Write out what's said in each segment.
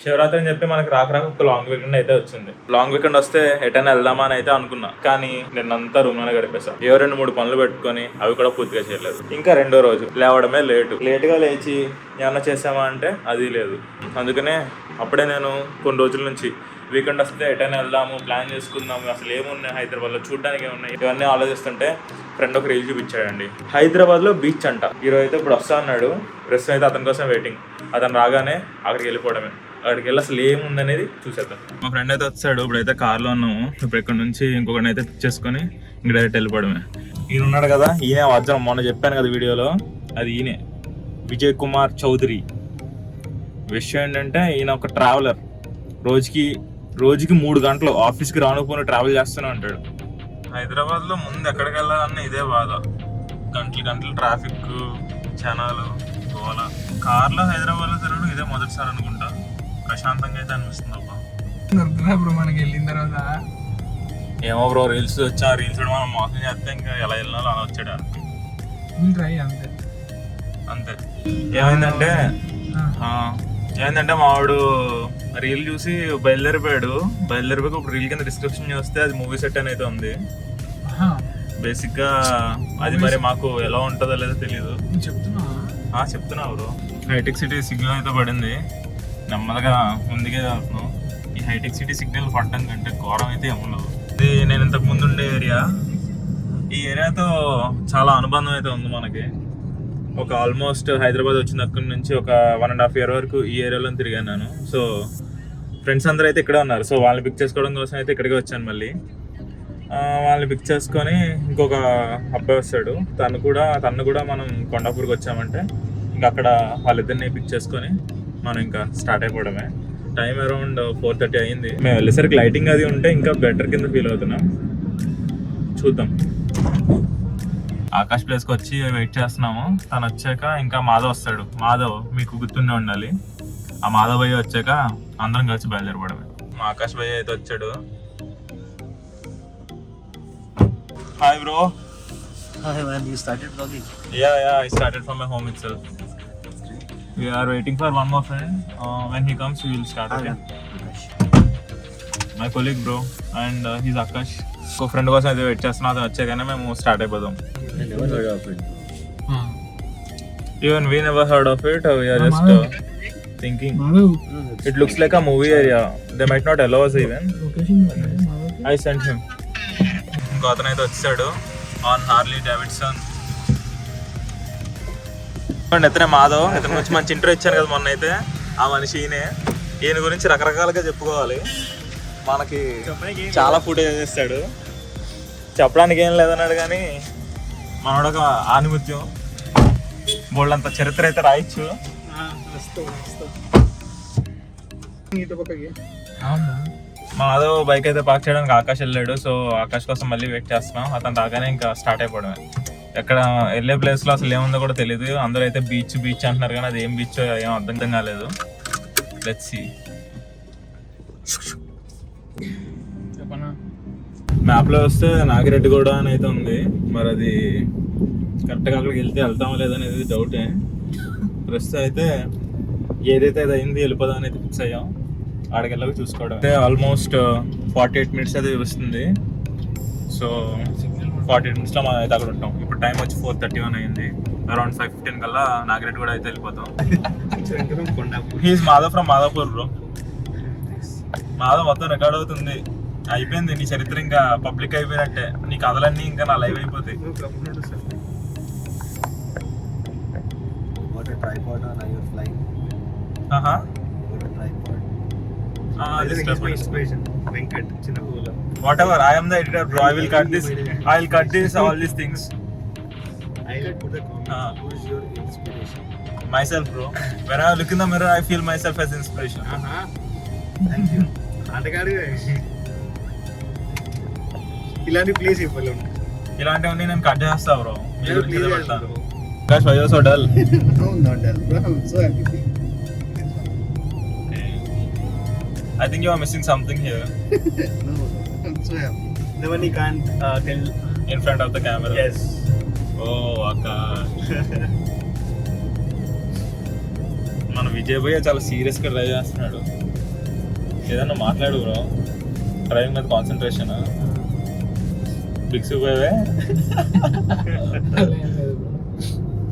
శివరాత్రి అని చెప్పి మనకి రాక ఒక లాంగ్ వీకెండ్ అయితే వచ్చింది. లాంగ్ వీకెండ్ వస్తే ఎటైనా వెళ్దామా అని అయితే అనుకున్నా, కానీ నిన్నంతా రూమ్ లోనే గడిపేసా. 2-3 పనులు పెట్టుకొని అవి కూడా పూర్తిగా చేయలేదు. ఇంకా రెండో రోజు లేవడమే లేట్గా లేచి ఏమన్నా చేసామా అంటే అది లేదు. అందుకనే అప్పుడే నేను కొన్ని రోజుల నుంచి వీకెండ్ వస్తే ఎటైనా వెళ్దాము, ప్లాన్ చేసుకుందాము, అసలు ఏమున్నాయి హైదరాబాద్లో చూడడానికి ఏమున్నాయి ఇవన్నీ ఆలోచిస్తుంటే ఫ్రెండ్ ఒక రీల్ చూపించాడండి. హైదరాబాద్లో బీచ్ అంట. ఈరోజు అయితే ఇప్పుడు వస్తా అన్నాడు. ప్రస్తుతం అయితే అతని కోసం వెయిటింగ్. అతను రాగానే అక్కడికి వెళ్ళిపోవడమే. అక్కడికి వెళ్ళి అసలు ఏముందనేది చూసేద్దాం. మా ఫ్రెండ్ అయితే వచ్చాడు. ఇప్పుడైతే కార్లో ఉన్నాము. ఇప్పుడు ఇక్కడ నుంచి ఇంకొకటి అయితే పిక్ చేసుకొని ఇంక డైరెక్ట్ వెళ్ళిపోవడమే. ఈయన ఉన్నాడు కదా, ఈయనే వజ్రం. మొన్న చెప్పాను కదా వీడియోలో, అది ఈయనే, విజయ్ కుమార్ చౌదరి. విషయం ఏంటంటే ఈయన ఒక ట్రావెలర్. రోజుకి 3 గంటలు ఆఫీస్కి రానుకొని ట్రావెల్ చేస్తూనే ఉంటాడు. హైదరాబాద్లో ముందు ఎక్కడికి వెళ్ళాలన్నా ఇదే బాధ. గంటలు ట్రాఫిక్, జనాలు, గోల. కార్లో హైదరాబాద్లో తిరగడం ఇదే మొదటిసారి అనుకుంటా. ప్రశాంతంగా అయితే అనిపిస్తుంది. అబ్బా బ్రో మనకి వెళ్ళిన తర్వాత ఏమో బ్రో, రీల్స్ వచ్చా, రీల్స్ కూడా మనం మోసం చేస్తే ఇంకా ఎలా వెళ్ళినాలో అలా వచ్చాడు ట్రై అంతే. ఏమైందంటే మావాడు రీల్ చూసి బయలుదేరిపోయాడు. ఇప్పుడు రీల్ కింద డిస్క్రిప్షన్ చూస్తే అది మూవీ సెట్ అని అయితే ఉంది. బేసిక్ గా అది మరి మాకు ఎలా ఉంటుందో లేదో తెలియదు. చెప్తున్నా బ్రో. హైటెక్ సిటీ సిగ్నల్ అయితే పడింది. నెమ్మదిగా ముందుకే వెళ్తున్నాం. ఈ హైటెక్ సిటీ సిగ్నల్ పడడం కంటే ఘోరం అయితే ఏముండదు. ఇది నేను ఇంతకు ముందు ఉండే ఏరియా. ఈ ఏరియాతో చాలా అనుబంధం అయితే ఉంది మనకి. ఒక ఆల్మోస్ట్ హైదరాబాద్ వచ్చినక్కడి నుంచి ఒక 1.5 year వరకు ఈ ఏరియాలో తిరిగాను నేను. సో ఫ్రెండ్స్ అందరూ అయితే ఇక్కడే ఉన్నారు. సో వాళ్ళని పిక్ చేసుకోవడం కోసం అయితే ఇక్కడికి వచ్చాను. మళ్ళీ వాళ్ళని పిక్ చేసుకొని ఇంకొక అబ్బాయి వస్తాడు. తను కూడా మనం కొండాపూర్కి వచ్చామంటే ఇంకా అక్కడ వాళ్ళిద్దరిని పిక్ చేసుకొని మనం ఇంకా స్టార్ట్ అయిపోవడమే. టైం అరౌండ్ 4:30 అయింది. మేము వెళ్ళేసరికి లైటింగ్ అది ఉంటే ఇంకా బెటర్ కింద ఫీల్ అవుతున్నాం. చూద్దాం. ఆకాష్ ప్లేస్కి వచ్చి వెయిట్ చేస్తున్నాము. తను వచ్చాక ఇంకా మాధవ్ వస్తాడు. మాధవ్ మీకు గుర్తుండే ఉండాలి. ఆ మాధవ్ భయ్య వచ్చాక అందరం కలిసి బయలుదేరిపోవడమే. మా ఆకాష్ భయ్య అయితే వచ్చాడు. Hi bro. Hi man, you started vlogging? Yeah, I started from my home itself. We are waiting for one more friend. When he comes, we will start. Okay? My colleague bro and he's Akash. ఇంకో friend కోసం అయితే wait చేస్తున్నా. అతను వచ్చాకనే మేము start అయిపోదాం. I never heard of it. Even we never heard of it. We are just thinking. It looks like a movie area. They might not allow us even. I sent him. ఇంకో అతను అయితే వచ్చాడు on Harley Davidson. ఇతనే మాధవ్. ఇతని గురించి మంచి intro ఇచ్చాను కదా మొన్న అయితే. ఆ మనిషి ఈయన గురించి రకరకాలుగా చెప్పుకోవాలి. మనకి చాలా ఫుటేజ్ చేస్తాడు. చెప్పడానికి ఏం లేదన్నాడు కానీ మనోడొక ఆనిముత్యం. బోల్డంత చరిత్ర అయితే రాయొచ్చు. మాధవ్ బైక్ అయితే పార్క్ చేయడానికి ఆకాష్ వెళ్ళాడు. సో ఆకాష్ కోసం మళ్ళీ వెయిట్ చేస్తున్నాం. అతను రాగానే ఇంకా స్టార్ట్ అయిపోవడమే. ఎక్కడ వెళ్ళే ప్లేస్లో అసలు ఏముందో కూడా తెలియదు. అందరూ అయితే బీచ్ అంటున్నారు కానీ అది ఏం బీచ్ ఏం అర్థం కాలేదు. Let's see. మ్యాప్లో వస్తే నాగిరెడ్డిగూడ అని అయితే ఉంది. మరి అది కరెక్ట్గా అక్కడికి వెళ్తామో లేదనేది డౌటే. ప్రస్తుతం అయితే ఏదైతే అది అయింది వెళ్ళిపోదాం అయితే ఫిక్స్ అయ్యాం. ఆడికి వెళ్ళక చూసుకోవడం అయితే ఆల్మోస్ట్ 48 minutes అయితే చూపిస్తుంది. సో 48 minutesలో మనం అయితే అక్కడ ఉంటాం. ఇప్పుడు టైం వచ్చి 4:31 అయింది. అరౌండ్ 5:15 కల్లా నాగిరెడ్డిగూడ అయితే వెళ్ళిపోతాం. He's Madhav from Madhavpur bro. Madhav మొత్తం రికార్డ్ అవుతుంది. అయిపోయింది నీ చరిత్ర, ఇంకా పబ్లిక్ అయిపోయినట్టే. నీ కథలన్నీ ఇంకా నా లైవ్ అయిపోతాయి. What a tripod on your flying. What a tripod. This is my inspiration. Venkat Chinnapula. Whatever, I am the editor bro. I will cut this all these things. I will put the comment. Who is your inspiration? Myself bro. When I look in the mirror, I feel myself as inspiration. Thank you. అంటగాడు ఇలాంటి place ఇవ్వాలి. ఇలాంటివన్నీ నేను cut చేస్తా bro. Please Guys, why you so dull? No, not dull, bro. I'm so happy. I think you are missing something here. No, I'm so happy. The one you can't tell. In front of the camera. Yes. Oh, Akash. మన విజయ్ భయ్య చాలా serious గా drive చేస్తున్నాడు. ఏదన్నా మాట్లాడు bro, driving మీద concentration. బిక్సిపోయావే.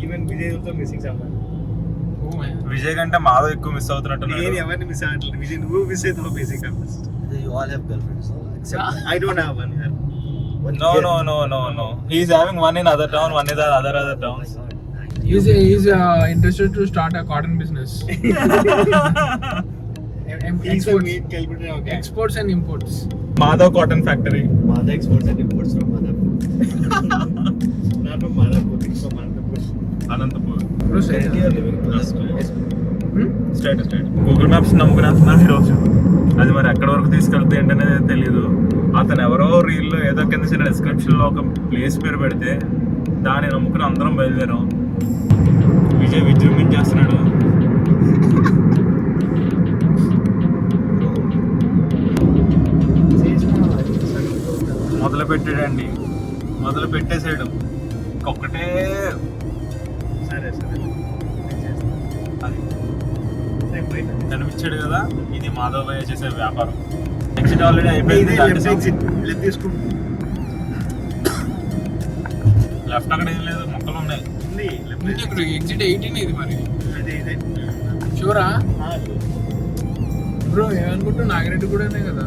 Even విజయ్తో మిస్సింగ్ సమ్మర్. విజయ్ కంటే మాధవ్ ఎక్కువ మిస్ అవుతున్నట్టు. నేను ఎవరిని మిస్ అవ్వట్లేదు. విజయ్ నువ్వు మిస్ అవుతావు basic. You all have girlfriends, so except I don't have one. No. He's having one in other town, one in the other towns. He's interested to start a cotton business. Exports and imports. Madhav Cotton Factory. Mother exports and imports from Mother. Not from Madhapur, it's from Anantapur. Anantapur. Bro, say Currently you are living in Mother. State Google maps నమ్ముకునేస్తున్నారు ఈరోజు. అది మరి ఎక్కడి వరకు తీసుకెళ్తే ఏంటనేది తెలియదు. అతను ఎవరో రీల్లో ఏదో కింద చిన్న డిస్క్రిప్షన్లో ఒక ప్లేస్ పేరు పెడితే దాన్ని నమ్ముకుని అందరం బయలుదేరాం. విజయ్ విజృంభించేస్తున్నాడు. మొదలు పెట్టేసాడు. ఇంకొకటే సరే అది కనిపించాడు కదా. ఇది మాధవ్ భయ్య చేసే వ్యాపారం. ఎగ్జిట్ ఆల్రెడీ అయిపోయింది. లెఫ్ట్ అక్కడ ఏం లేదు, మొక్కలు ఉన్నాయి. exit 18 ఇది మరి. షూరా బ్రో? ఏమనుకుంటా నాగిరెడ్డి కూడానే కదా.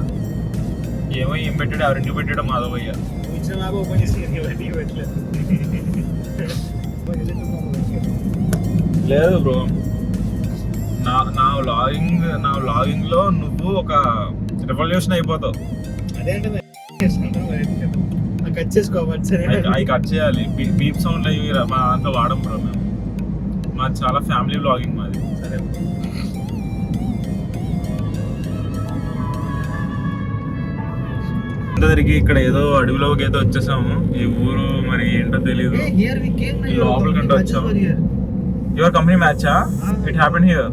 ఏమో ఏం పెట్టాడు, ఎవరింటికి పెట్టాడు మాధవ్ భయ్య. ఓపెన్ చేసి పెట్టలేదు. లేదు బ్రో, నా వ్లాగింగ్ లో నువ్వు ఒక రెవల్యూషన్ అయిపోతావు. అదే అంటే కట్ చేసుకోవచ్చు. అవి కట్ చేయాలి. బీప్ సౌండ్ అవి మా దాంట్లో వాడం బ్రో. మేము మాది చాలా ఫ్యామిలీ వ్లాగింగ్ మాది. సరే అందరికి ఇక్కడ ఏదో అడవిలోకి అయితే వచ్చేసాము. ఈ ఊరు మరి ఏంటో తెలియదు. Here we came. లోపల కంటే వచ్చాము. యువర్ కంపెనీ మ్యాచా? It happen here.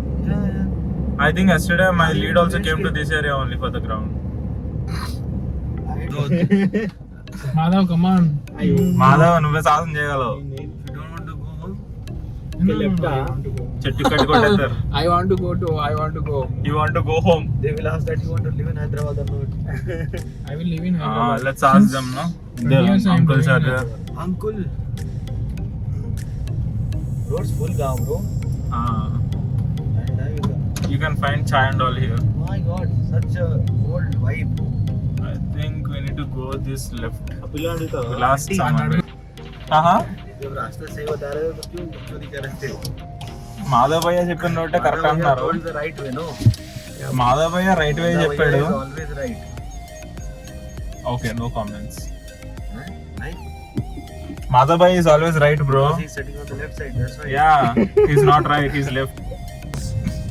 I think yesterday my lead also came to this area only for the ground. Madhav come on. Madhav నువ్వే సాహసం చేయగలవు. చెట్టు కట్టి కొట్టేస్తారు. I want to go. You want to go home? They will ask that you want to live in Hyderabad or not. I will live in Hyderabad. Let's ask them, no? The Yes, I'm uncles are doing there. Uncle. Roads full gaon, bro. And You can find chai and all here. my God, such a old vibe. I think we need to go this left. పిల్లలు Last summer. जब रास्ता सही बता रहे हो तो क्यों चोरी कर रहे हो? మాధవ్ భయ్య చెప్పిన నోటే కరెక్ట్ అంటున్నారు. Road is the right way, no? Madhav భయ్య రైట్ వే చెప్పాడు. Is always right. Okay, no comments. Right? Madhav భయ్య is always right, bro. He's sitting on the left side, that's why. Yeah, he's not right, he's left.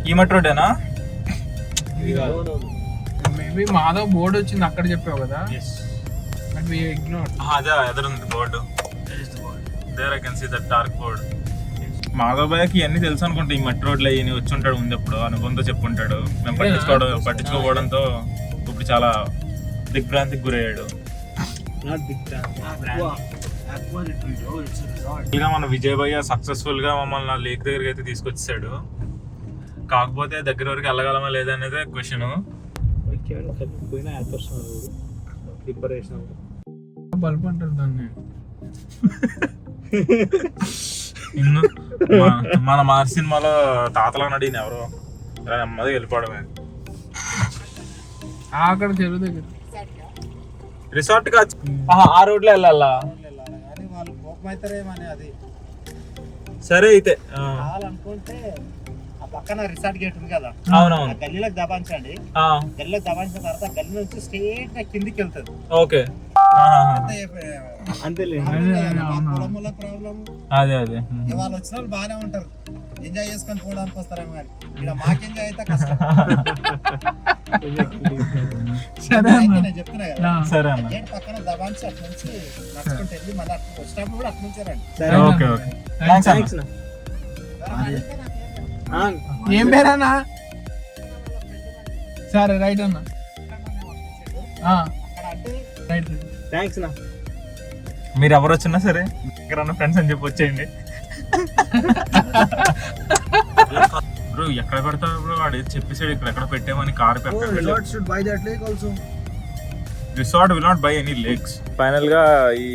ఈ మట్ రోడేనా? No. Maybe Madhav board వచ్చింది అక్కడ చెప్పావు కదా. Yes. But we ignore. అదే ఎదురుంది board. That is the word. There I can see that dark board. Madhav భయ్యకి ఇవన్నీ తెలుసు అనుకుంటా. ఈ మట్టి రోడ్లు అయ్యి వచ్చి ఉంటాడు ముందు, ఎప్పుడు అనుభవంతో చెప్పుంటాడు. మేము పట్టించుకోకపోవడంతో ఇప్పుడు చాలా దిగ్భ్రాంతికి గురయ్యాడు. Not big Aqua retreat, oh, it's a resort. ఇలా మన విజయ్ భయ్య సక్సెస్ఫుల్ గా మమ్మల్ని నా లేక్ దగ్గరికి అయితే తీసుకొచ్చాడు. కాకపోతే దగ్గర వరకు వెళ్ళగలమా లేదా అనేది క్వశ్చన్. పోయినా ప్రిపరేషన్ బల్బ్ అంటారు దాన్ని. మన మార్చి సినిమాలో తాతలో నడిన ఎవరో ఇలా నెమ్మది వెళ్ళిపోవడమే. అక్కడ చెరువు దగ్గర రిసార్ట్ కా ఆ రోడ్ లో వెళ్ళాలా? కానీ వాళ్ళు కోపం అవుతారేమని అది సరే అయితే కావాలనుకుంటే ఆ పక్కన రిసార్ట్ గేట్ ఉంది కదా, అవునవును. ఆ గల్లీలోకి దబాయించండి. గల్లీలోకి దబాయించిన తర్వాత గల్లీ నుంచి స్ట్రేట్ గా కిందికి వెళ్తుంది. ఓకే, అంతేలే. పొలముల ప్రాబ్లం. అదే వాళ్ళు వచ్చిన వాళ్ళు బాగానే ఉంటారు, ఎంజాయ్ చేసుకొని పోవడానికి వస్తారేమో కానీ ఇక్కడ మాకు ఎంజాయ్ అయితే కష్టం. అయితే నేను చెప్తున్నా కదా, సరే అన్న. గేట్ పక్కన దబాయించి అటు నుంచి నడుచుకుంటూ వెళ్ళి మళ్ళీ అటు వచ్చినప్పుడు కూడా అటు నుంచే రండి. ఓకే థ్యాంక్స్ థ్యాంక్స్ అన్న. ఏం పేరన్నా? సరే రైట్ అన్న. అక్కడ అంటే రైట్. థ్యాంక్స్ నా. మీరు ఎవరు వచ్చినా సరే ఇక్కడ ఉన్న ఫ్రెండ్స్ అని చెప్పి వచ్చేయండి. బ్రో ఎక్కడ పెడతారు బ్రో వాడు చెప్పేసాడు ఇక్కడ ఎక్కడ పెట్టామని car Resort should buy that lake also. Resort will not by any lakes. Final గా ఈ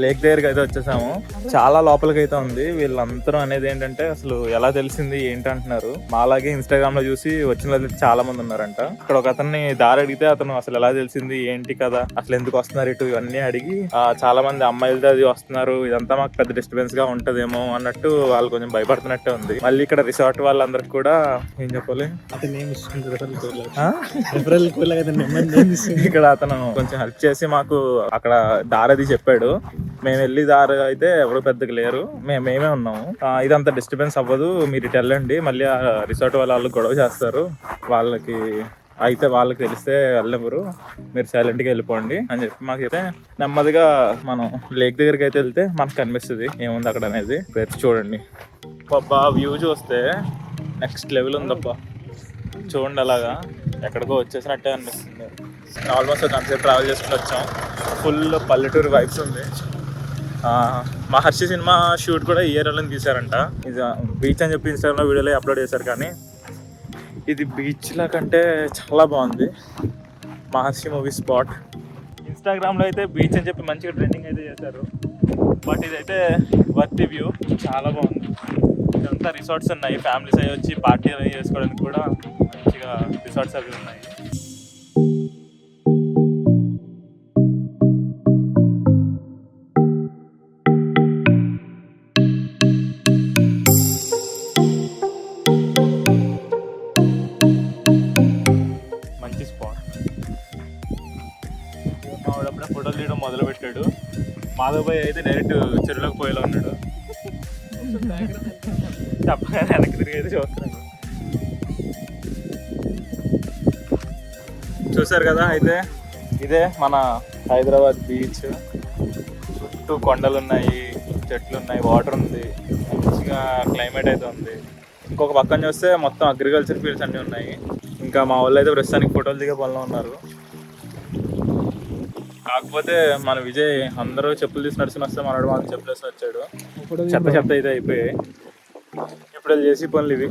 లేక్ దగ్గరికి అయితే వచ్చేసాము. చాలా లోపలికి అయితే ఉంది. వీళ్ళందరూ అనేది ఏంటంటే అసలు ఎలా తెలిసింది ఏంటి అంటున్నారు. మాలాగే ఇన్స్టాగ్రామ్ లో చూసి వచ్చిన వాళ్ళు చాలా మంది ఉన్నారంట. ఇక్కడ ఒక అతన్ని దారి అడిగితే అతను అసలు ఎలా తెలిసింది ఏంటి కదా అసలు ఎందుకు వస్తున్నారు ఇటు ఇవన్నీ అడిగి చాలా మంది అమ్మాయిలతో అది వస్తున్నారు ఇదంతా మాకు పెద్ద డిస్టర్బెన్స్ గా ఉంటదేమో అన్నట్టు వాళ్ళు కొంచెం భయపడుతున్నట్టే ఉంది. మళ్ళీ ఇక్కడ రిసార్ట్ వాళ్ళందరికి కూడా ఏం చెప్పాలి ఇక్కడ అతను కొంచెం హెల్ప్ చేసి మాకు అక్కడ దారి చెప్పాడు. మేము వెళ్ళి దారి అయితే ఎవరు పెద్దగా లేరు, మేమే ఉన్నాము. ఇదంతా డిస్టర్బెన్స్ అవ్వదు, మీరు ఇటు వెళ్ళండి, మళ్ళీ ఆ రిసార్ట్ వాళ్ళు గొడవ చేస్తారు, వాళ్ళకి తెలిస్తే వెళ్ళెవరు, మీరు సైలెంట్గా వెళ్ళిపోండి అని చెప్పి మాకు అయితే నెమ్మదిగా మనం లేక్ దగ్గరికి అయితే వెళ్తే మనకు కనిపిస్తుంది ఏముంది అక్కడ అనేది. చూడండి అబ్బా, వ్యూ చూస్తే నెక్స్ట్ లెవెల్ ఉందబ్బా. చూడండి అలాగా ఎక్కడికో వచ్చేసినట్టే అనిపిస్తుంది. ఆల్మోస్ట్ ఒక గంట సేపు ట్రావెల్ చేసుకుని వచ్చాం. ఫుల్ పల్లెటూరు వైబ్స్ ఉంది. మహర్షి సినిమా షూట్ కూడా ఈ ఏరియాలో తీశారంట. ఇది బీచ్ అని చెప్పి ఇన్స్టాగ్రామ్లో వీడియోలో అప్లోడ్ చేశారు, కానీ ఇది బీచ్ల కంటే చాలా బాగుంది. మహర్షి మూవీ స్పాట్ ఇన్స్టాగ్రామ్లో అయితే బీచ్ అని చెప్పి మంచిగా ట్రెండింగ్ అయితే చేశారు. బట్ ఇదైతే వర్త్ వ్యూ, చాలా బాగుంది. ఇదంతా రిసార్ట్స్ ఉన్నాయి, ఫ్యామిలీస్ అవి వచ్చి పార్టీ అవి చేసుకోవడానికి కూడా మంచిగా రిసార్ట్స్ అవి ఉన్నాయి. మంచి స్పాట్. మావాడప్పుడే ఫోటోలు తీయడం మొదలు పెట్టాడు. మాధవబాయ్ అయితే డైరెక్ట్ చెరువులోకి పోయేలా ఉన్నాడు. తప్పగానే వెనక్కి తిరిగి అయితే చూస్తున్నాడు. చూసారు కదా, అయితే ఇదే మన హైదరాబాద్ బీచ్. చుట్టూ కొండలు ఉన్నాయి, చెట్లు ఉన్నాయి, వాటర్ ఉంది, మంచిగా క్లైమేట్ అయితే ఉంది. ఇంకొక పక్కన చూస్తే మొత్తం అగ్రికల్చర్ ఫీల్డ్స్ అన్నీ ఉన్నాయి. ఇంకా మా వాళ్ళు అయితే ప్రస్తుతానికి ఫోటోలు దిగే పనిలో ఉన్నారు. కాకపోతే మన విజయ్ అందరూ చెప్పులు తీసి నడుచుని వస్తే మనడు మాకు చెప్పులు వేసి వచ్చాడు. చెత్త అయితే అయిపోయాయి. ఇప్పుడు చేసి పనులు ఇవి.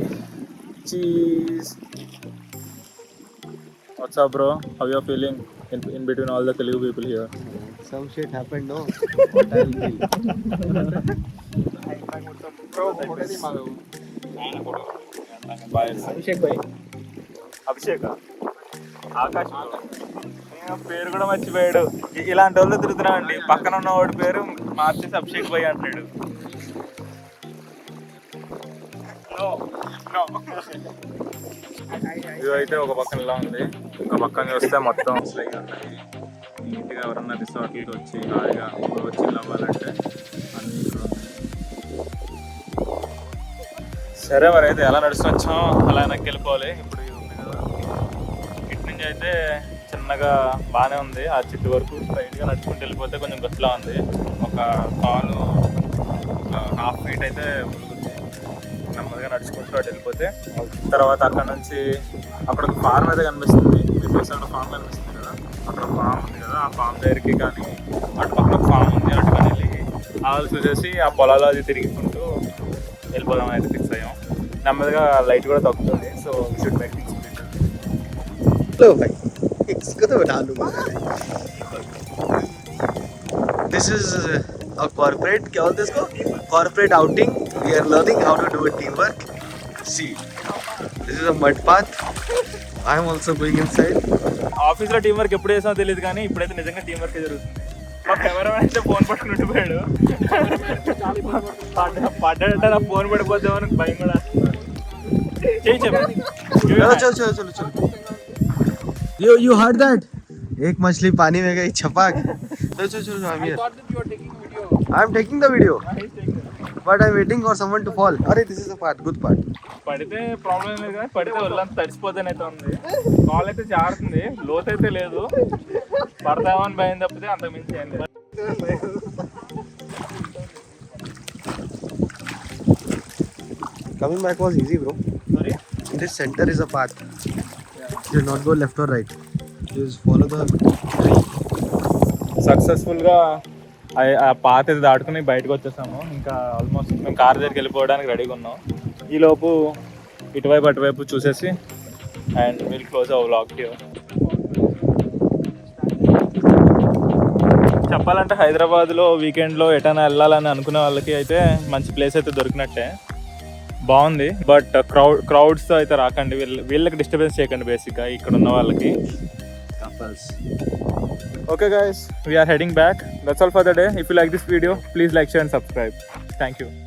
What's up, bro? How you feeling in between all the Telugu people here? Some shit happened, no? What I'll feel. Abhishek Akash పేరు కూడా మర్చిపోయాడు. ఇలాంటి వాళ్ళు తిరుగుతున్నామండి. పక్కన ఉన్న వాడి పేరు మార్చేసి అభిషేక్ భాయ్ అంటాడు. ఇది అయితే ఒక పక్కన ఇలా ఉంది, ఒక పక్కన చూస్తే మొత్తం నీట్గా ఎవరన్నా రిసార్ట్కి వచ్చి హాయిగా వచ్చి అవ్వాలంటే అన్నీ ఇక్కడ ఉంది. సరే మరి అయితే ఎలా నడుస్తూ వచ్చాం అలా వెనక్కి వెళ్ళిపోవాలి. ఇప్పుడు ఇది ఉంది కదా, ఇటు నుంచి అయితే చిన్నగా బాగానే ఉంది. ఆ చెట్టు వరకు స్ట్రైట్గా నడుచుకుంటూ వెళ్ళిపోతే కొంచెం గట్లా ఉంది. ఒక కాలు ఒక హాఫ్ ఫీట్ అయితే మురుగుతుంది. నెమ్మదిగా నడుచుకుంటూ అటు వెళ్ళిపోతే తర్వాత అక్కడ నుంచి అక్కడ ఒక ఫార్మ్ అయితే కనిపిస్తుంది. మీ ఫేస్ అక్కడ ఫార్మ్ కనిపిస్తుంది కదా, అక్కడ ఫామ్ ఉంది కదా, ఆ ఫామ్ దగ్గరికి కానీ అటు పక్కన ఫామ్ ఉంది, అటు కానీ వెళ్ళి ఆవులు చూసేసి ఆ పొలాలు అది తిరుగుకుంటూ వెళ్ళిపోదాం అయితే ఫిక్స్ అయ్యాం. నెమ్మదిగా లైట్ కూడా తగ్గుతుంది. So we should make things Hello, bhai. इसको तो बता लूँगा. This is a corporate, क्या बोलते हैं इसको? Corporate outing. We are learning how to do a teamwork. See, this is a mud path. I am also going inside. ఆఫీస్లో team work ఎప్పుడు చేసామో తెలియదు, కానీ ఇప్పుడైతే నిజంగా టీం వర్క్ జరుగుతుంది. మా కెమెరామెన్ అయితే ఫోన్ పట్టుకుని ఉండిపోయాడు. పడ్డాడంటే నా ఫోన్ పడిపోతామని భయం కూడా. चलो. You heard that? एक मछली पानी में गई छपाक. चलो. I'm here. I'm taking the video. But I'm waiting for someone to fall. अरे this is a part, good part. పడితే ప్రాబ్లం లేదు, కానీ పడితే ఒళ్ళంతా తడిసిపోతానైతే ఉంది. కాల్ అయితే జారుతుంది, లోతు అయితే లేదు. పడతామని భయం తప్పితే అంత మించి ఏం లేదు. Coming back was easy, bro. Sorry? This center is a path. You not go left or right. You just follow the tree. సక్సెస్ఫుల్గా ఆ పాత ఇది దాటుకుని బయటకు వచ్చేసాము. ఇంకా ఆల్మోస్ట్ మేము కార్ దగ్గరికి వెళ్ళిపోవడానికి రెడీగా ఉన్నాం. ఈలోపు ఇటువైపు అటువైపు చూసేసి and will close hour vlog here. చెప్పాలంటే హైదరాబాద్లో వీకెండ్లో ఎటైనా వెళ్ళాలని అనుకునే వాళ్ళకి అయితే మంచి ప్లేస్ అయితే దొరికినట్టే. బాగుంది, బట్ క్రౌడ్స్తో అయితే రాకండి. వీళ్ళకి డిస్టర్బెన్స్ చేయకండి బేసిక్గా ఇక్కడ ఉన్న వాళ్ళకి. Okay guys, we are heading back. That's all for the day. If you like this video, please like, share and subscribe. Thank you.